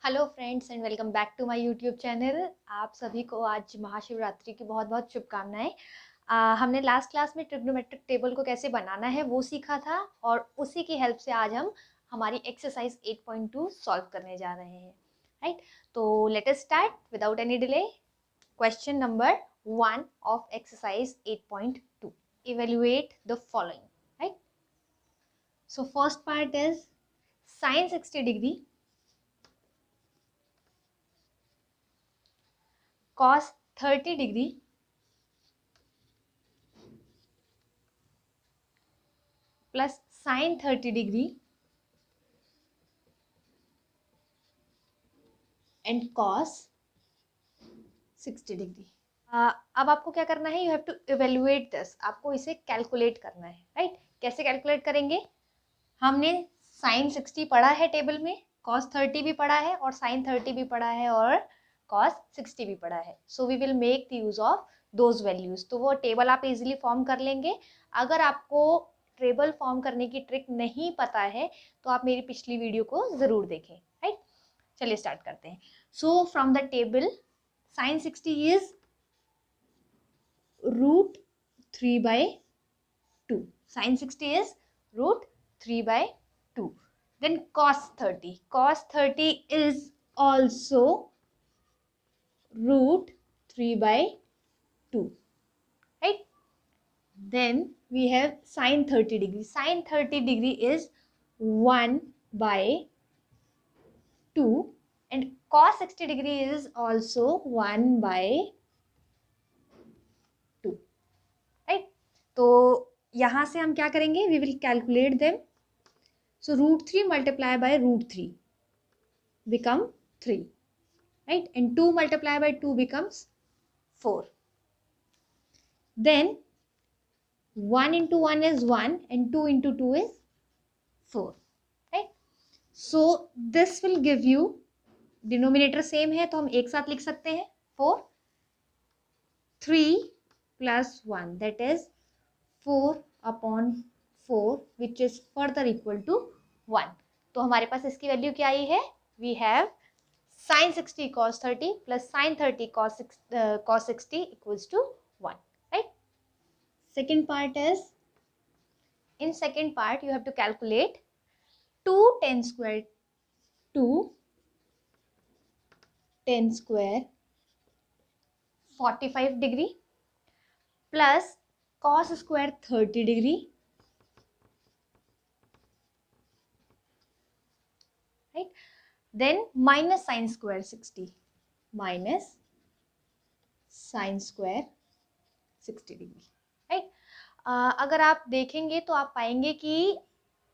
Hello friends and welcome back to my YouTube channel. आप सभी को आज महाशिवरात्रि की बहुत बहुत शुभकामनाएं। हमने लास्ट क्लास में ट्रिग्नोमेट्रिक टेबल को कैसे बनाना है वो सीखा था और उसी की हेल्प से आज हम हमारी एक्सरसाइज 8.2 सॉल्व करने जा रहे हैं, राइट। तो let us start without any delay. Question number 1 of exercise 8.2, evaluate the following, right. So first part is sin 60 degree cos 30 degree plus sin 30 degree and cos 60 degree। अब आपको क्या करना है, you have to evaluate this, आपको इसे calculate करना है, right. कैसे कैलकुलेट करेंगे? हमने sin 60 पढ़ा है टेबल में, cos 30 भी पढ़ा है और sin 30 भी पढ़ा है और cos 60 भी पढ़ा है। So we will make the use of those values. तो वो टेबल आप इजीली फॉर्म कर लेंगे। अगर आपको टेबल फॉर्म करने की ट्रिक नहीं पता है तो आप मेरी पिछली वीडियो को जरूर देखें, राइट। चलिए स्टार्ट करते हैं। So from the table sin 60 is √3/2. sin 60 is √3/2. Then cos 30. Cos 30 is also √3/2, right? Then we have sin 30 degree. Sin 30 degree is 1/2 and cos 60 degree is also 1/2, right? तो यहाँ से हम क्या करेंगे, we will calculate them. So √3 multiplied by √3 become 3, right? And 2 multiplied by 2 becomes 4. Then 1 into 1 is 1 and 2 into 2 is 4, right? So this will give you, denominator same है तो हम एक साथ लिख सकते हैं 4, 3 plus 1, that is 4/4 which is further equal to 1. तो हमारे पास इसकी वैल्यू क्या आई है? We have sin 60 cos 30 plus sin 30 cos 60 equals to 1, right? Second part is, in second part you have to calculate 2 tan square 45 degree plus cos square 30 degree, right? Then minus sin square 60 minus sin square 60 degree, right? अगर आप देखेंगे तो आप पाएंगे कि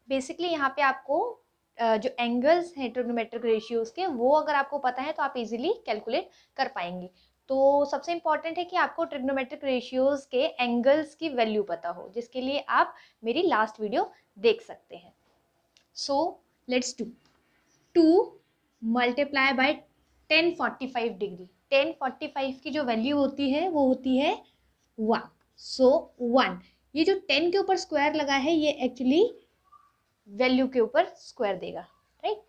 basically यहाँ पे आपको जो एंगल्स हैं ट्रिग्नोमेट्रिक रेशियोज के, वो अगर आपको पता है तो आप इजीली कैलकुलेट कर पाएंगे। तो सबसे इंपॉर्टेंट है कि आपको ट्रिग्नोमेट्रिक रेशियोज के एंगल्स की वैल्यू पता हो, जिसके लिए आप मेरी लास्ट वीडियो देख सकते हैं। So let's do 2 multiply bye 1045 degree. 1045 की जो वैल्यू होती है वो होती है 1। सो 1, ये जो 10 के ऊपर स्क्वायर लगा है ये एक्चुअली वैल्यू के ऊपर स्क्वायर देगा, right.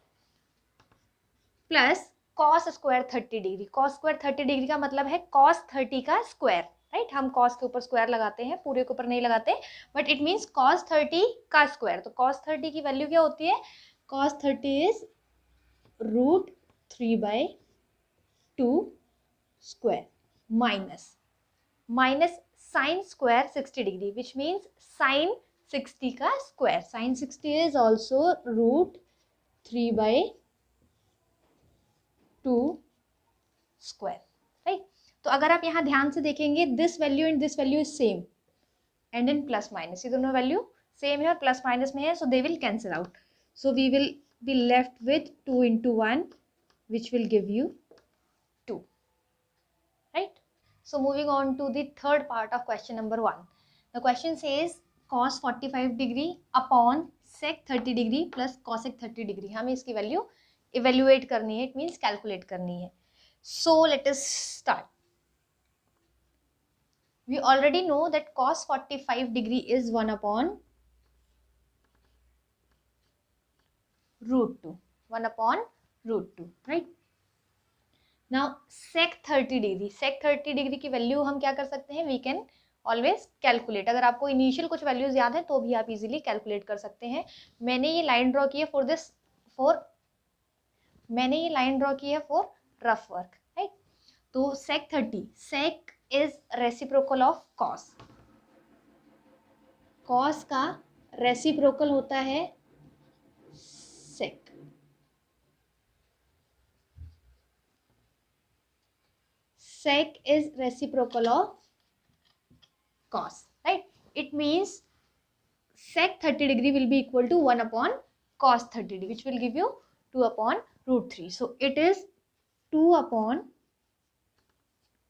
Plus cos square 30 degree. cos square 30 degree का मतलब है cos 30 का स्क्वायर, राइट। हम cos के ऊपर स्क्वायर लगाते हैं, पूरे के ऊपर नहीं लगाते, बट इट मीन्स cos 30 का स्क्वायर। तो cos 30 की वैल्यू क्या होती है? cos 30 is √3/2 square minus sin square 60 degree which means sin 60 का square. sin 60 is also √3/2 square, right. तो अगर आप यहाँ ध्यान से देखेंगे, this value and this value is same and in plus minus, ये दोनों वैल्यू सेम है और प्लस माइनस में है, so they will cancel out. So we will be left with 2 into 1 which will give you 2, right? So moving on to the third part of question number 1. The question says cos 45 degree upon sec 30 degree plus cosec 30 degree. हमें इसकी value evaluate करनी है, it means calculate करनी है। So let us start. We already know that cos 45 degree is 1/√2. 1/√2. √2, right. Now sec 30 degree, sec 30 degree की value हम क्या कर सकते हैं, वी कैन ऑलवेज कैलकुलेट। अगर आपको इनिशियल कुछ वैल्यूज याद है तो भी आप इजीली कैलकुलेट कर सकते हैं। मैंने ये लाइन ड्रॉ की है फॉर रफ वर्क, राइट। तो sec 30, sec is reciprocal of cos, cos का रेसिप्रोकल होता है sec, sec is reciprocal of cos, right? It means sec 30 degree will be equal to 1 upon cos 30 degree, which will give you 2 upon √3. So it is 2 upon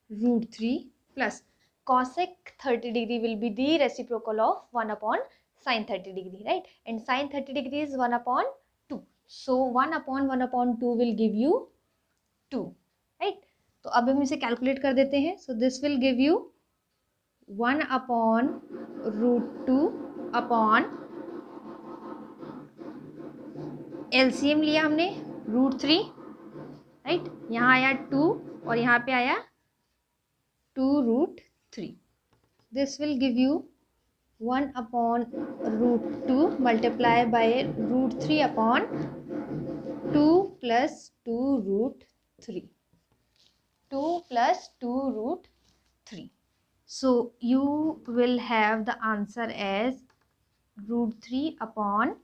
√3 plus cosec 30 degree will be the reciprocal of 1 upon sin 30 degree, right? And sin 30 degree is 1 upon 2. So 1 upon 2 will give you 2, right? तो अब हम इसे calculate कर देते हैं. So this will give you 1 upon √2 upon LCM लिया हमने √3, right. यहाँ आया 2 और यहाँ पे आया 2√3. This will give you 1 upon √2 multiply by √3 upon 2 plus 2√3. 2 plus 2√3. So you will have the answer as √3 upon,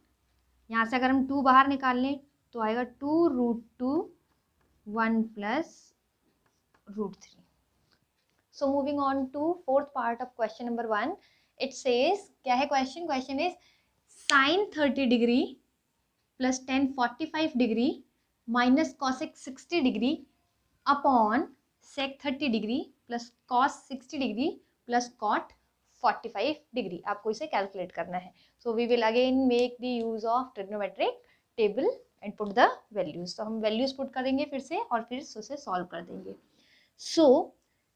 यहाँ से अगर हम 2 बाहर निकाल लें तो आएगा 2√2 1 plus √3. So moving on to fourth part of question number 1. It says, क्या है question? Question is sin 30 degree plus tan 45 degree minus cosec 60 degree upon sec 30 degree plus cos 60 degree plus cot 45 degree. आपको इसे calculate करना है. So we will again make the use of trigonometric table and put the values. तो हम values put करेंगे फिर से और फिर उसे solve कर देंगे. So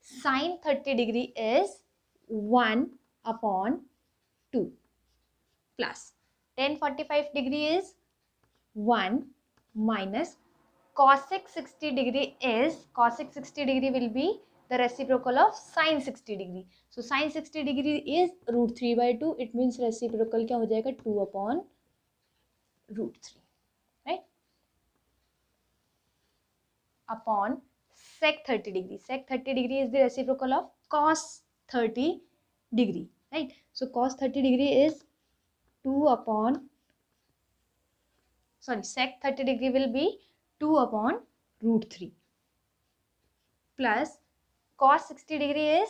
sin 30 degree is 1 upon 2 plus tan 45 degree is 1 minus cosec 60 degree is, cosec 60 degree will be the reciprocal of sin 60 degree. So sin 60 degree is √3/2. It means reciprocal क्या हो जाएगा 2 upon √3, right? Upon sec 30 degree. Sec 30 degree is the reciprocal of cos 30 degree, right? So cos 30 degree is 2 upon, sorry, sec 30 degree will be 2 upon √3 plus cos 60 degree is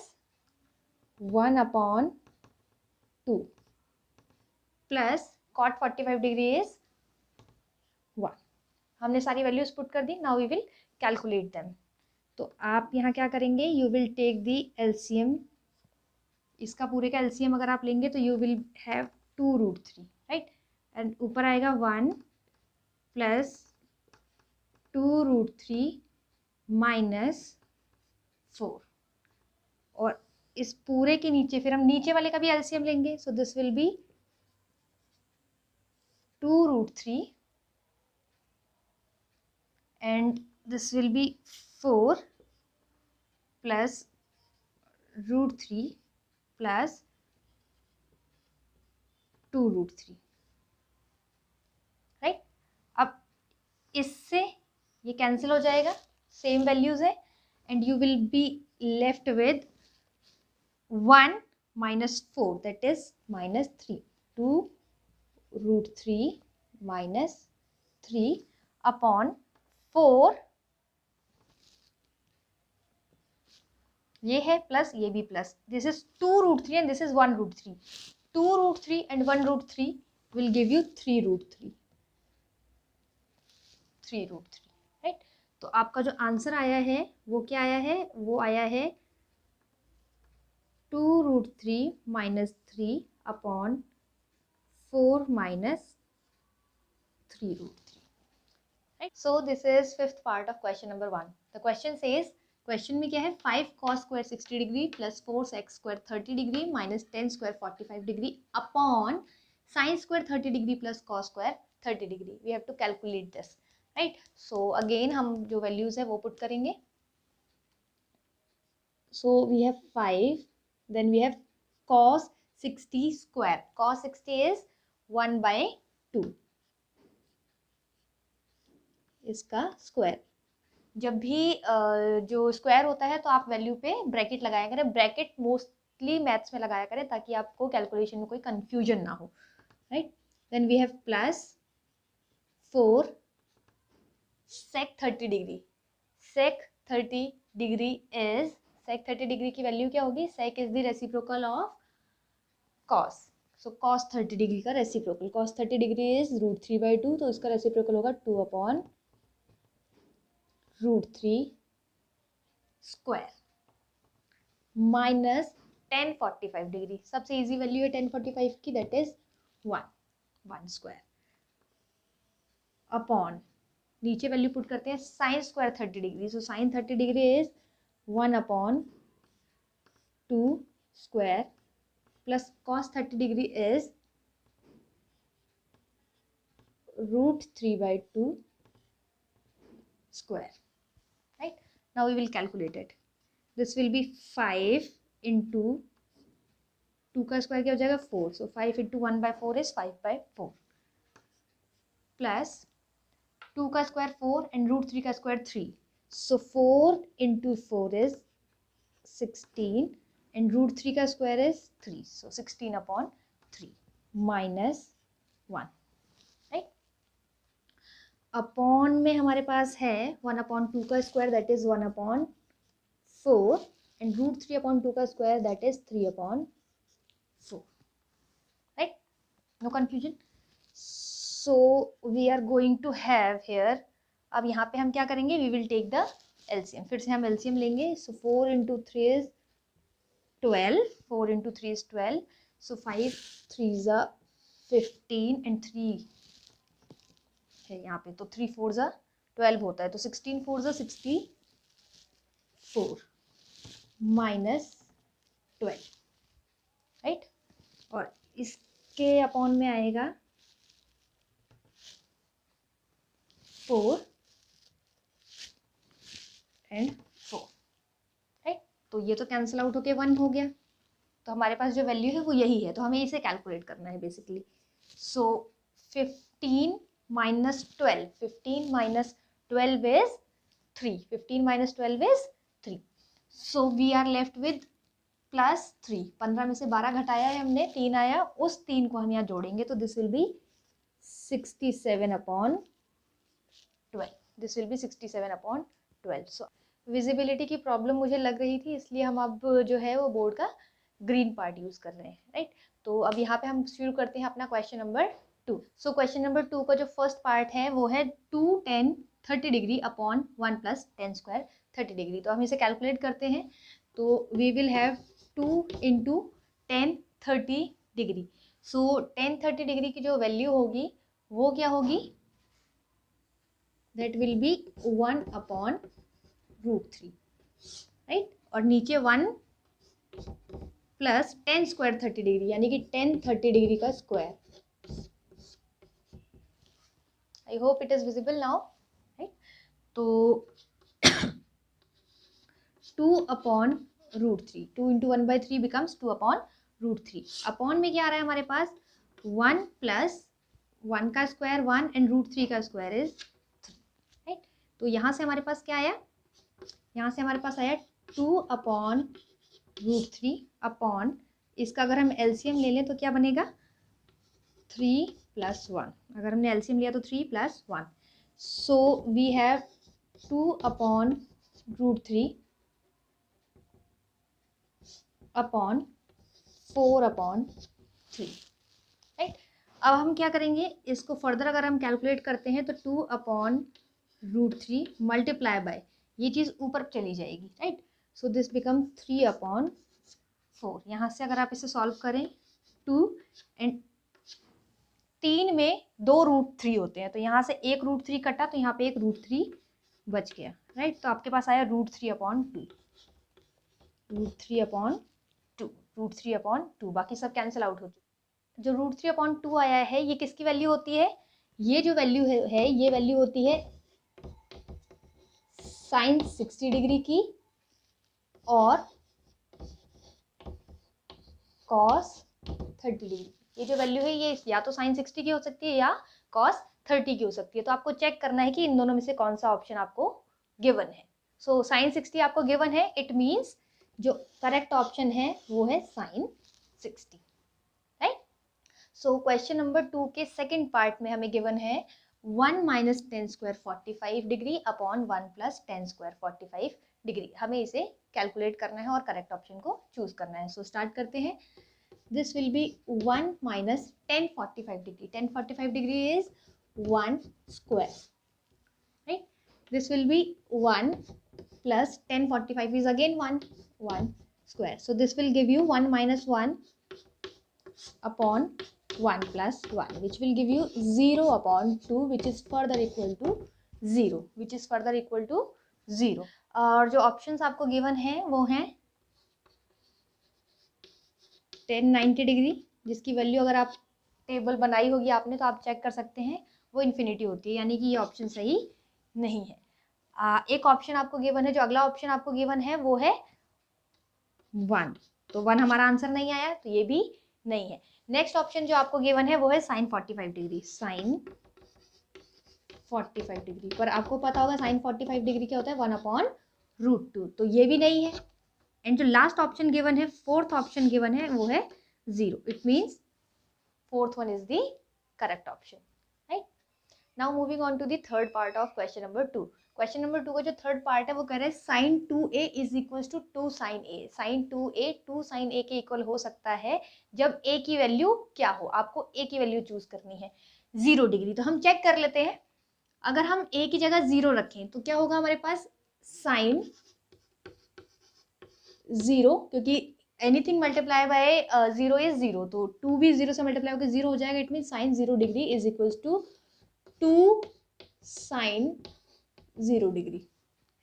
1 upon 2 plus cot 45 degree is 1. हमने सारी values put कर दी. Now we will calculate them. तो आप यहाँ क्या करेंगे, you will take the LCM. इसका पूरे का एलसीएम अगर आप लेंगे तो you will have 2√3, right. And ऊपर आएगा 1 प्लस 2√3 माइनस 4. और इस पूरे के नीचे फिर हम नीचे वाले का भी एलसीएम लेंगे. सो this will be 2√3 and this will be 4 plus √3 plus 2√3, right. अब इससे ये कैंसिल हो जाएगा, सेम वैल्यूज है, and you will be left with 1 minus 4, that is minus 3. 2√3 minus 3 upon 4, ये है प्लस, ये भी plus. This is 2√3 and this is 1√3. 2√3 and 1√3 will give you 3√3. 3√3, right. तो आपका जो आंसर आया है वो क्या आया है, वो आया है 2√3 minus 3 upon 4 minus 3√3, right? So this is fifth part of question number 1. The question says, question में क्या है, 5 cos square 60 degree plus 4 sec square 30 degree minus 10 square 45 degree upon sin square 30 degree plus cos square 30 degree. We have to calculate this. Right. So again हम जो values है वो put करेंगे। So we have 5, then we have cos 60 square, cos 60 is 1/2, इसका square. जब भी जो square होता है तो आप वैल्यू पे ब्रैकेट लगाया करें, ब्रैकेट मोस्टली मैथ्स में लगाया करें ताकि आपको कैलकुलेशन में कोई कंफ्यूजन ना हो, right. Then we have plus 4 sec 30 degree, sec 30 degree is, sec 30 degree की वैल्यू क्या होगी, sec is the reciprocal of cos, so cos 30 degree का रेसिप्रोकल, cos 30 डिग्री इज √3/2, तो इसका रेसिप्रोकल होगा 2/√3 स्क्वायर माइनस 1045 डिग्री, सबसे इजी वैल्यू है 1045 की, दैट इज 1 स्क्वायर अपॉन, नीचे वैल्यू पुट करते हैं sine square 30 degree, so sign 30 degree is 1/2 square plus cos 30 degree is √3/2 square, right? Now we will calculate it. This will be 5 into 2 का square क्या हो जाएगा 4, so 5 into 1/4 is 5/4 plus 2 का square 4 and √3 का square 3, so 4 into 4 is 16 and √3 का square is 3, so 16/3 minus 1, right? Upon में हमारे पास है 1/2 का स्क्वायर दैट इज 1/4 एंड √3/2 का square that is 3/4, right, no confusion. So we are going to have here, अब यहाँ पे हम क्या करेंगे, we will take the LCM, फिर से हम एलसीएम लेंगे। सो 4 into 3 is 12, 4 into 3 is 12, so 5 3s are 15 and 3 है यहाँ पे, तो 3 4s are 12 होता है, तो 16 4s are 64 माइनस 12, राइट, और इसके अपॉन में आएगा 4 and 4, राइट, तो ये तो कैंसिल आउट होके 1 हो गया, तो हमारे पास जो वैल्यू है वो यही है, तो हमें इसे कैलकुलेट करना है basically. So 15 minus 12, 15 minus 12 is 3, 15 minus 12 is 3, so we are left with plus 3, 15 में से 12 घटाया है हमने, 3 आया, उस 3 को हम यहाँ जोड़ेंगे तो this will be 67/12, this will be 67/12। So visibility की प्रॉब्लम मुझे लग रही थी, इसलिए हम अब जो है वो बोर्ड का ग्रीन पार्ट यूज कर रहे हैं, राइट। तो अब यहाँ पे हम शुरू करते हैं अपना क्वेश्चन नंबर 2। सो क्वेश्चन नंबर 2 का जो फर्स्ट पार्ट है वो है 2 10 30 डिग्री अपॉन 1 + 10 स्क्वायर 30 डिग्री, तो हम इसे कैलकुलेट करते हैं। तो we will have 2 into 10 30 degree, so 10 30 degree की जो वैल्यू होगी वो क्या होगी, दैट विल बी 1/√3, राइट, और नीचे 1 प्लस 10 स्क्वायर 30 डिग्री, यानी कि 10 30 डिग्री का square. I hope it is visible now, right. तो 2/√3, 2 into 1/3 becomes 2/√3, अपॉन में क्या आ रहा है हमारे पास 1 प्लस 1 का स्क्वायर 1 एंड √3 का स्क्वायर इज 3, राइट। तो यहाँ से हमारे पास क्या आया, यहाँ से हमारे पास आया 2/√3 अपॉन, इसका अगर हम एलसीएम ले लें तो क्या बनेगा 3 + 1, अगर हमने एलसीएम लिया तो 3 + 1, so we have 2/√3 upon 4/3, right. अब हम क्या करेंगे, इसको फर्दर अगर हम कैलकुलेट करते हैं तो 2/√3 मल्टीप्लाई बाय, ये चीज़ ऊपर चली जाएगी, राइट, सो दिस बिकम 3/4। यहाँ से अगर आप इसे सॉल्व करें 2 एंड 3 में 2 √3 होते हैं, तो यहाँ से एक √3 कटा तो यहाँ पे एक √3 बच गया, राइट, तो आपके पास आया √3/2, √3/2, बाकी सब कैंसिल आउट हो चुके। जो √3/2 आया है ये किसकी वैल्यू होती है, ये जो वैल्यू है ये वैल्यू होती है साइन 60 डिग्री की और कॉस 30 डिग्री। ये जो वैल्यू है ये या तो साइन 60 की हो सकती है या कॉस 30 की हो सकती है। तो आपको चेक करना है कि इन दोनों में से कौन सा ऑप्शन आपको गिवन है। सो साइन 60 आपको गिवन है, इट मीन्स जो करेक्ट ऑप्शन है वो है sine 60, right. So question number 2 के सेकंड पार्ट में हमें गिवन है 1 minus tan square 45 degree upon 1 plus tan square 45 degree. हमें इसे कैलकुलेट करना है और करेक्ट ऑप्शन को चूज करना है। सो स्टार्ट करते हैं। This will be 1 minus 10 45 degree. 10 45 degree is 1 square, right? This will be 1 plus 10 45 is again 1 square. So this will give you 1 minus 1 upon 1 plus 1, which will give you 0 upon 2, which is further equal to 0, which is further equal to 0. और जो options आपको given है वो हैं 10 90 degree, जिसकी value अगर आप table बनाई होगी आपने तो आप चेक कर सकते हैं वो इन्फिनिटी होती है, यानी कि ये ऑप्शन सही नहीं है। एक ऑप्शन आपको गिवन है, जो अगला ऑप्शन आपको गिवन है वो है 1, तो 1 हमारा आंसर नहीं आया, तो ये भी नहीं है। नेक्स्ट ऑप्शन जो आपको गिवन है वो है साइन 45 डिग्री। साइन 45 डिग्री पर आपको पता होगा साइन 45 डिग्री क्या होता है, 1/√2, तो ये भी नहीं है। एंड जो लास्ट ऑप्शन गिवन है, फोर्थ ऑप्शन गिवन है वो है 0, it means fourth one is the correct option, right. Now moving on to the third part of question number 2। Question number 2 का जो थर्ड पार्ट है वो कह रहे हैं sine 2a is equal to 2 sine A. Sine 2a 2 sine A के equal हो सकता है जब a की वैल्यू क्या हो। आपको a की वैल्यू चूज करनी है 0 डिग्री। तो हम चेक कर लेते हैं, अगर हम a की जगह 0 रखें तो क्या होगा हमारे पास, साइन 0, क्योंकि एनीथिंग मल्टीप्लाई बाय 0 इज 0, तो 2 भी 0 से मल्टीप्लाई होकर 0 हो जाएगा। It mean sine 0 degree is equal to 2 sine 0 degree,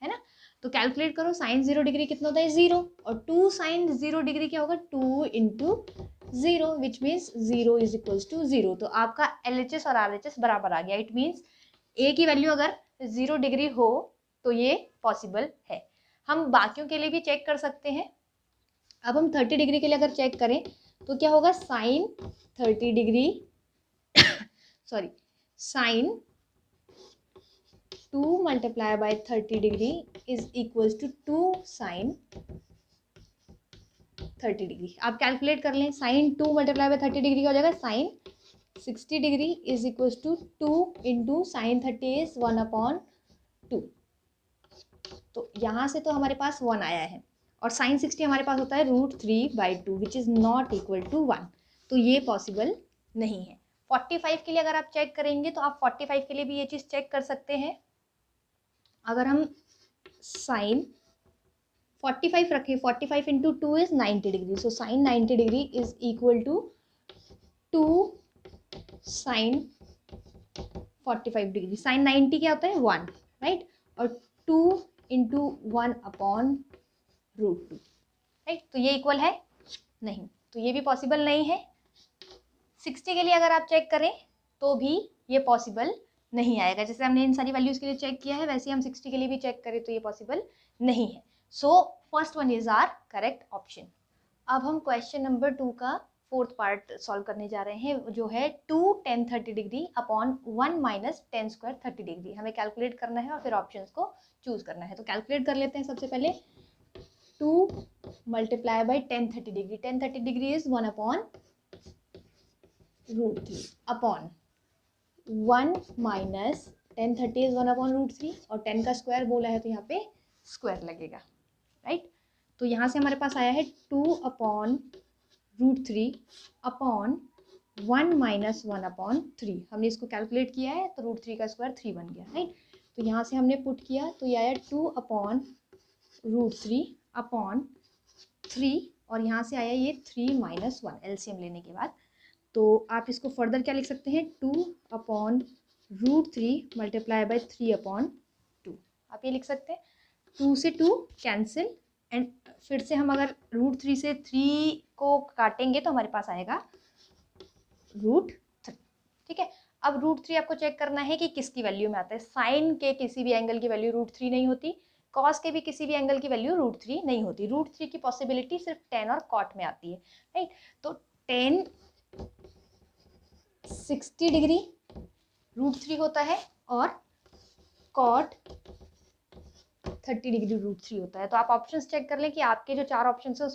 है ना। तो कैलकुलेट करो, साइन 0 डिग्री कितना होता है 0, और 2 साइन 0 डिग्री क्या होगा 2 into 0, which means 0 is equal to 0। तो आपका LHS और RHS बराबर आ गया। इट मीन्स a की वैल्यू अगर 0 डिग्री हो तो ये पॉसिबल है। हम बाकियों के लिए भी चेक कर सकते हैं। अब हम 30 डिग्री के लिए अगर चेक करें तो क्या होगा, sine 30 degree sorry sine 2 multiply by 30 degree is equals to 2 sine 30 degree. आप कैलकुलेट कर लें, साइन 2 मल्टीप्लाई बाय 30 डिग्री हो जाएगा sine 60 degree is equals to 2 into sine 30 is 1/2। तो यहाँ से तो हमारे पास 1 आया है, और साइन 60 हमारे पास होता है √3/2 which is not equal to 1, तो ये पॉसिबल नहीं है। 45 के लिए अगर आप चेक करेंगे तो आप 45 के लिए भी ये चीज़ चेक कर सकते हैं। अगर हम साइन 45 रखें, 45 into 2 is 90 degree, so sine 90 degree is equal to 2 sine 45 degree. Sine 90 क्या होता है 1, राइट, और 2 इंटू 1/√2, राइट। तो ये इक्वल है नहीं, तो ये भी पॉसिबल नहीं है। 60 के लिए अगर आप चेक करें तो भी ये पॉसिबल नहीं आएगा। जैसे हमने इन सारी वैल्यूज के लिए चेक किया है वैसे हम 60 के लिए भी चेक करें तो ये पॉसिबल नहीं है। So first one is our correct option. अब हम क्वेश्चन नंबर 2 का फोर्थ पार्ट सॉल्व करने जा रहे हैं, जो है 2 10 30 degree upon 1 minus 10 square 30 degree. हमें कैलकुलेट करना है और फिर ऑप्शंस को चूज करना है। तो कैलकुलेट कर लेते हैं। सबसे पहले 2 multiply by 10 30 degree. 10 30 degree is 1/√3 upon 1 minus 10 30 is 1/√3, और 10 का स्क्वायर बोला है तो यहाँ पे स्क्वायर लगेगा, राइट। तो यहाँ से हमारे पास आया है 2/√3 अपॉन 1 माइनस 1/3। हमने इसको कैलकुलेट किया है तो √3 का स्क्वायर 3 बन गया, राइट। तो यहाँ से हमने पुट किया तो ये आया 2/√3 अपॉन 3, और यहाँ से आया ये 3 माइनस 1 LCM लेने के बाद। तो आप इसको फर्दर क्या लिख सकते हैं, 2/√3 मल्टीप्लाई बाई 3/2। आप ये लिख सकते हैं। 2 से 2 कैंसिल, एंड फिर से हम अगर √3 से 3 को काटेंगे तो हमारे पास आएगा √3, ठीक है। अब √3 आपको चेक करना है कि किसकी वैल्यू में आता है। साइन के किसी भी एंगल की वैल्यू √3 नहीं होती, कॉस के भी किसी भी एंगल की वैल्यू √3 नहीं होती। √3 की पॉसिबिलिटी सिर्फ tan और cot में आती है, राइट। तो tan 60 डिग्री √3 होता है और cot 30 डिग्री √3 होता है। तो आप ऑप्शंस चेक कर लें कि आपके जो 4 ऑप्शंस है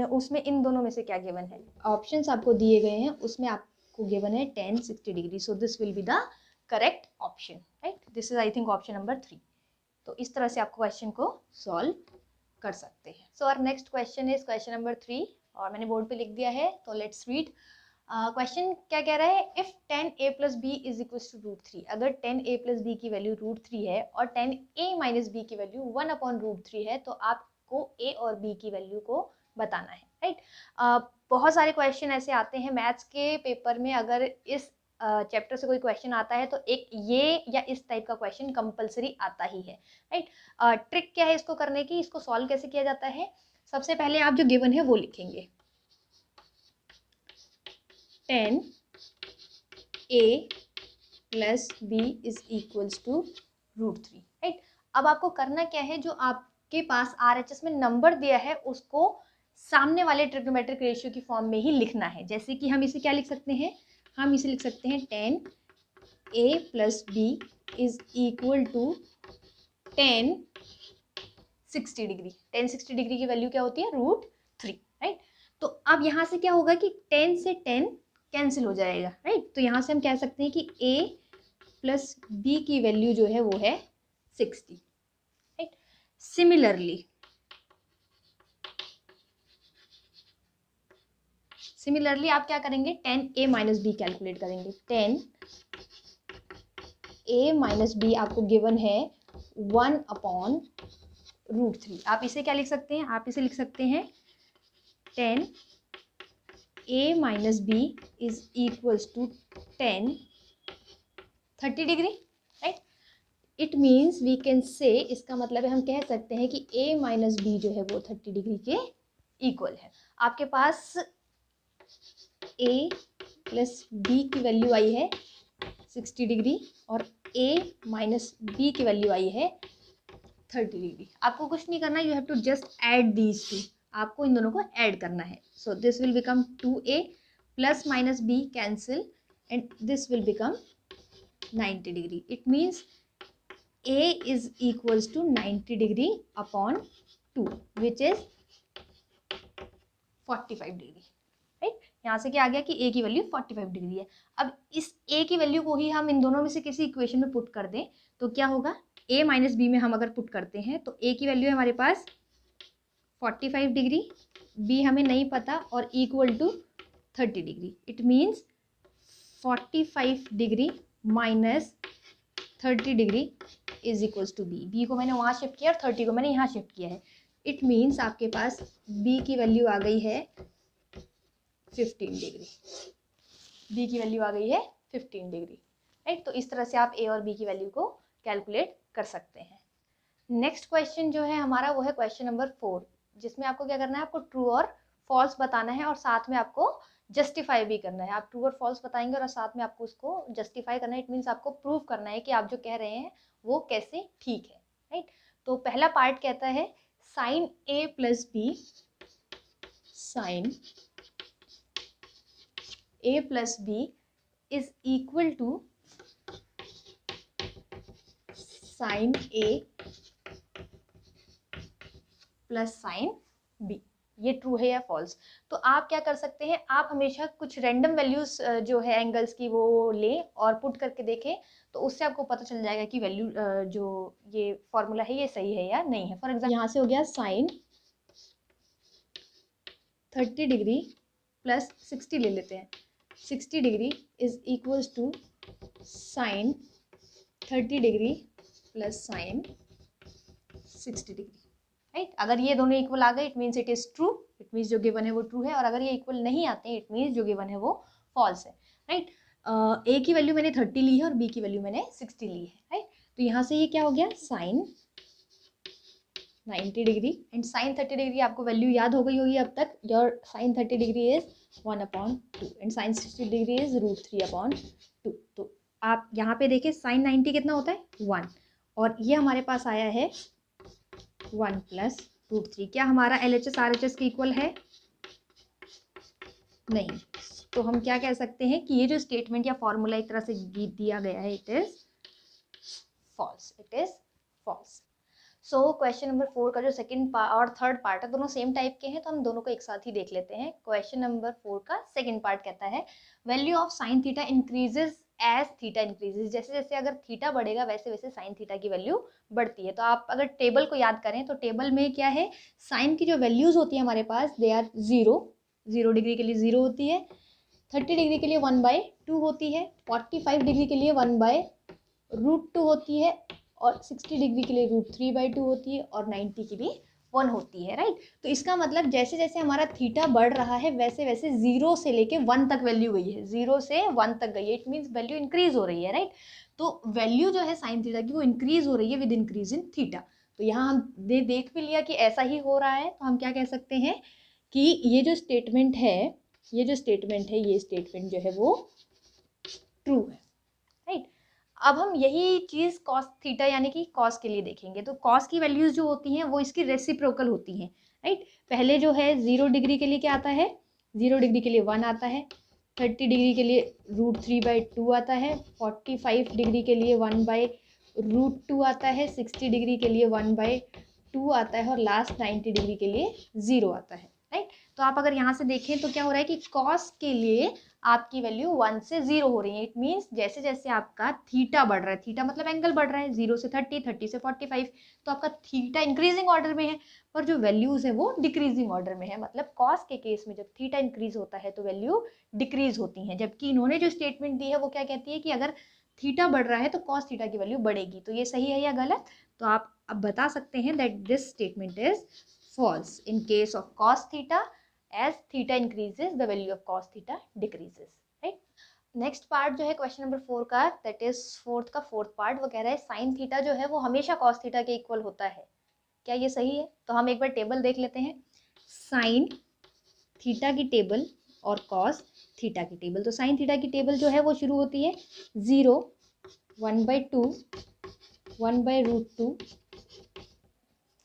उसमें इन दोनों में से क्या गिवन है। ऑप्शंस आपको दिए गए हैं, उसमें आपको गिवन है tan 60 degree, so this will be the correct option, right. This is I think option number 3। तो इस तरह से आप क्वेश्चन को सॉल्व कर सकते हैं। So our next question is question number 3 और मैंने बोर्ड पे लिख दिया है, तो लेट्स रीड। क्वेश्चन क्या कह रहा है, if tan a plus b is equal to √3, अगर tan a plus b की वैल्यू √3 है और tan a minus b की वैल्यू 1/√3 है, तो आपको a और b की वैल्यू को बताना है, राइट। बहुत सारे क्वेश्चन ऐसे आते हैं मैथ्स के पेपर में, अगर इस चैप्टर से कोई क्वेश्चन आता है तो एक ये या इस टाइप का क्वेश्चन कंपलसरी आता ही है, राइट। ट्रिक क्या है इसको करने की, इसको सॉल्व कैसे किया जाता है। सबसे पहले आप जो गिवन है वो लिखेंगे, tan a plus b is equals to √3, right. अब आपको करना क्या है, जो आपके पास RHS में नंबर दिया है उसको सामने वाले ट्रिग्नोमेट्रिक रेशियो की फॉर्म में ही लिखना है। जैसे कि हम इसे क्या लिख सकते हैं, हम इसे लिख सकते हैं tan a plus b is equal to tan 60 degree. tan 60 degree की वैल्यू क्या होती है, √3, राइट। तो अब यहाँ से क्या होगा कि 10 से 10 कैंसिल हो जाएगा, राइट। तो यहाँ से हम कह सकते हैं कि a प्लस b की वैल्यू जो है वो है 60, राइट। सिमिलरली आप क्या करेंगे, tan a minus B calculate करेंगे। tan a माइनस बी आपको गिवन है 1/√3। आप इसे क्या लिख सकते हैं, आप इसे लिख सकते हैं tan a minus B is equals to tan 30 degree, right. It means we can say, इसका मतलब है हम कह सकते हैं कि a माइनस बी जो है वो 30 डिग्री के इक्वल है। आपके पास a प्लस b की वैल्यू आई है 60 डिग्री और a माइनस b की वैल्यू आई है 30 डिग्री। आपको कुछ नहीं करना, you have to just add these two, आपको इन दोनों को ऐड करना है। So this will become 2a plus minus b cancel and this will become 90 degree. It means a is equals to 90 degree upon 2 which is 45 degree, right. यहाँ से क्या आ गया कि a की वैल्यू 45 डिग्री है। अब इस a की वैल्यू को ही हम इन दोनों में से किसी इक्वेशन में पुट कर दें तो क्या होगा, a माइनस बी में हम अगर पुट करते हैं तो a की वैल्यू है हमारे पास 45 डिग्री, b हमें नहीं पता और equal to 30 degree. It means 45 degree minus 30 degree is equals to B को मैंने वहाँ शिफ्ट किया और 30 को मैंने यहाँ शिफ्ट किया है। इट मीन्स आपके पास b की वैल्यू आ गई है 15 डिग्री, b की वैल्यू आ गई है 15 डिग्री, राइट। तो इस तरह से आप a और b की वैल्यू को कैलकुलेट कर सकते हैं। नेक्स्ट क्वेश्चन जो है हमारा वो है क्वेश्चन नंबर 4, जिसमें आपको क्या करना है, आपको ट्रू और फॉल्स बताना है और साथ में आपको जस्टिफाई भी करना है। आप ट्रू और फॉल्स बताएंगे और साथ में आपको उसको जस्टिफाई करना है। इट मीन्स आपको प्रूव करना है कि आप जो कह रहे हैं वो कैसे ठीक है, राइट। तो पहला पार्ट कहता है sine a plus B, sine a plus B is equal to sine a plus sine b। ये ट्रू है या फॉल्स। तो आप क्या कर सकते हैं, आप हमेशा कुछ रैंडम वैल्यूज जो है एंगल्स की वो लें और पुट करके देखें, तो उससे आपको पता चल जाएगा कि वैल्यू जो ये फॉर्मूला है ये सही है या नहीं है। फॉर एग्जाम्पल यहाँ से हो गया साइन 30 डिग्री प्लस 60 ले लेते हैं, 60 degree is equals to sine 30 degree plus sine 60 degree, right. अगर ये दोनों इक्वल आ गए it means it is true, it means जो गिवन है वो ट्रू है। और अगर ये इक्वल नहीं आते हैं इट मीन्स जो गिवन है वो फॉल्स है, राइट। ए की वैल्यू मैंने 30 ली है और बी की वैल्यू मैंने 60 ली है, राइट। तो यहाँ से ये क्या हो गया, sine 90 degree and sine 30 degree आपको वैल्यू याद हो गई होगी अब तक। Your sine 30 degree is 1/2 and sine 60 degree is √3/2। तो आप यहाँ पे देखिए साइन 90 कितना होता है 1 और ये हमारे पास आया है 1 प्लस √3। क्या हमारा LHS RHS के इक्वल है? नहीं। तो हम क्या कह सकते हैं कि ये जो स्टेटमेंट या फॉर्मूला एक तरह से दिया गया है, it is false, it is false. So question number 4 का जो सेकंड और थर्ड पार्ट है, दोनों सेम टाइप के हैं, तो हम दोनों को एक साथ ही देख लेते हैं। क्वेश्चन नंबर 4 का सेकंड पार्ट कहता है value of sine theta increases as theta increases. जैसे जैसे अगर थीटा बढ़ेगा वैसे वैसे साइन थीटा की वैल्यू बढ़ती है। तो आप अगर टेबल को याद करें तो टेबल में क्या है, साइन की जो वैल्यूज होती है हमारे पास, दे आर 0 डिग्री के लिए 0 होती है, 30 डिग्री के लिए 1/2 होती है, 45 डिग्री के लिए 1/√2 होती है, और 60 डिग्री के लिए √3/2 होती है, और 90 की भी 1 होती है, राइट। तो इसका मतलब जैसे जैसे हमारा थीटा बढ़ रहा है वैसे वैसे 0 से लेके 1 तक वैल्यू गई है, 0 से 1 तक गई है, इट मीन्स वैल्यू इंक्रीज हो रही है, राइट। तो वैल्यू जो है साइन थीटा की वो इंक्रीज हो रही है विद इंक्रीज इन थीटा। तो यहाँ हम देख भी लिया कि ऐसा ही हो रहा है, तो हम क्या कह सकते हैं कि ये जो स्टेटमेंट है, ये स्टेटमेंट जो है वो ट्रू है, राइट। अब हम यही चीज़ कॉस थीटा यानी कि कॉस के लिए देखेंगे। तो कॉस की वैल्यूज जो होती हैं वो इसकी रेसिप्रोकल होती हैं, राइट। पहले जो है 0 डिग्री के लिए क्या आता है, 0 डिग्री के लिए 1 आता है, 30 डिग्री के लिए √3/2 आता है, 45 डिग्री के लिए 1/√2 आता है, 60 डिग्री के लिए 1/2 आता है, और लास्ट 90 डिग्री के लिए 0 आता है, राइट। तो आप अगर यहाँ से देखें तो क्या हो रहा है कि कॉस के लिए आपकी वैल्यू 1 से 0 हो रही है। इट मीन्स जैसे जैसे आपका थीटा बढ़ रहा है, थीटा मतलब एंगल बढ़ रहा है, 0 से 30, 30 से 45, तो आपका थीटा इंक्रीजिंग ऑर्डर में है, पर जो वैल्यूज है वो डिक्रीजिंग ऑर्डर में है। मतलब कॉस के केस में जब थीटा इंक्रीज होता है तो वैल्यू डिक्रीज होती है, जबकि इन्होंने जो स्टेटमेंट दी है वो क्या कहती है कि अगर थीटा बढ़ रहा है तो कॉस थीटा की वैल्यू बढ़ेगी। तो ये सही है या गलत? तो आप अब बता सकते हैं that this statement is falls in case of cos theta, as theta increases the value of cos theta decreases, right। Next part जो है क्वेश्चन नंबर 4 का, दैट इज फोर्थ पार्ट, वो कह रहा है साइन थीटा जो है वो हमेशा कॉस थीटा के इक्वल होता है। क्या ये सही है? तो हम एक बार टेबल देख लेते हैं, साइन थीटा की टेबल और कॉस थीटा की टेबल। तो साइन थीटा की टेबल जो है वो शुरू होती है 0, 1/2, 1/√2,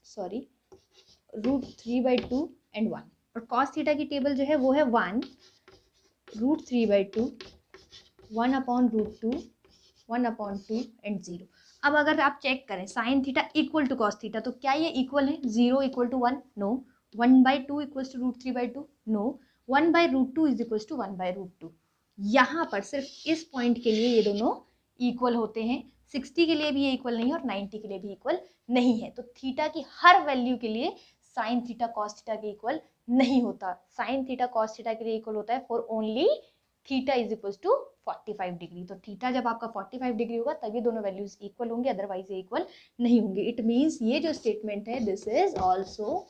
सॉरी √3/2 एंड 1। और कॉस थीटा की टेबल जो है वो है 1, √3/2, 1/√2, 1/2 एंड 0। अब अगर आप चेक करें sine theta equal to cos theta, तो क्या ये इक्वल है? 0 equal to 1? No. 1/2 equals to √3/2? No. 1/√2 is equals to 1/√2। यहाँ पर सिर्फ इस पॉइंट के लिए ये दोनों इक्वल होते हैं, 60 के लिए भी ये इक्वल नहीं है और 90 के लिए भी इक्वल नहीं है। तो थीटा की हर वैल्यू के लिए साइन थीटा कॉस थीटा के इक्वल नहीं होता। साइन थीटा कॉस थीटा के लिए इक्वल होता है for only theta is equal to 45 degree. तो थीटा जब आपका 45 डिग्री होगा तभी दोनों वैल्यूज इक्वल होंगे, अदरवाइज ये इक्वल नहीं होंगे। इट मीन्स ये जो स्टेटमेंट है this is also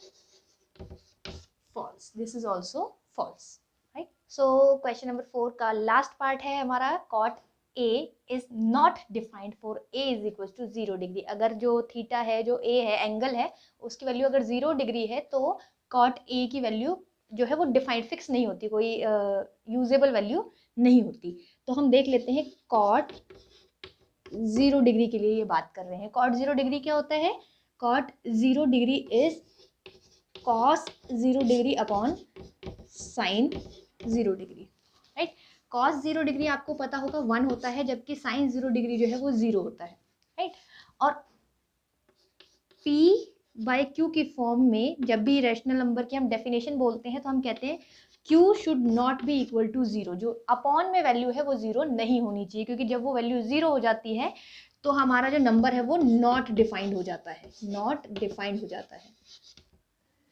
false, this is also false, right. So question number 4 का लास्ट पार्ट है हमारा, cot A is not defined for A is equal to 0 degree. अगर जो थीटा है, जो A है, एंगल है, उसकी वैल्यू अगर 0 डिग्री है तो कॉट A की वैल्यू जो है वो डिफाइंड फिक्स नहीं होती, कोई यूजेबल वैल्यू नहीं होती। तो हम देख लेते हैं कॉट 0 डिग्री के लिए ये बात कर रहे हैं। कॉट 0 डिग्री क्या होता है? Cot 0 degree is cos 0 degree upon sine 0 degree, right. Cos 0 degree आपको पता होगा 1 होता है, जबकि साइन 0 डिग्री जो है वो 0 होता है, राइट। और P/Q की फॉर्म में जब भी रैशनल नंबर की हम डेफिनेशन बोलते हैं तो हम कहते हैं Q should not be equal to 0। जो अपॉन में वैल्यू है वो 0 नहीं होनी चाहिए, क्योंकि जब वो वैल्यू 0 हो जाती है तो हमारा जो नंबर है वो नॉट डिफाइंड हो जाता है, नॉट डिफाइंड हो जाता है,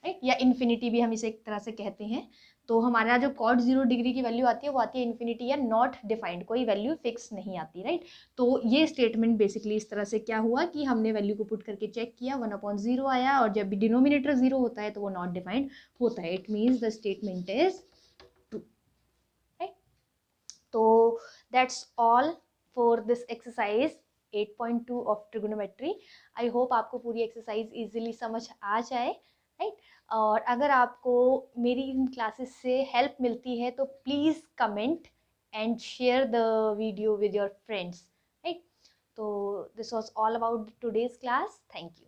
राइट। या इन्फिनिटी भी हम इसे एक तरह से कहते हैं। तो हमारा जो कॉट 0 डिग्री की वैल्यू आती है वो आती है इन्फिनिटी या नॉट डिफाइंड, कोई वैल्यू फिक्स नहीं आती, राइट। तो ये स्टेटमेंट बेसिकली इस तरह से क्या हुआ कि हमने वैल्यू को पुट करके चेक किया, 1/0 आया, और जब भी डिनोमिनेटर 0 होता है तो वो नॉट डिफाइंड होता है। It means the statement is true, right. तो that's all for this exercise 8.2 of trigonometry. I hope आपको पूरी एक्सरसाइज इजीली समझ आ जाए, राइट। और अगर आपको मेरी इन क्लासेस से हेल्प मिलती है तो please comment and share the video with your friends, right. तो this was all about today's class. Thank you.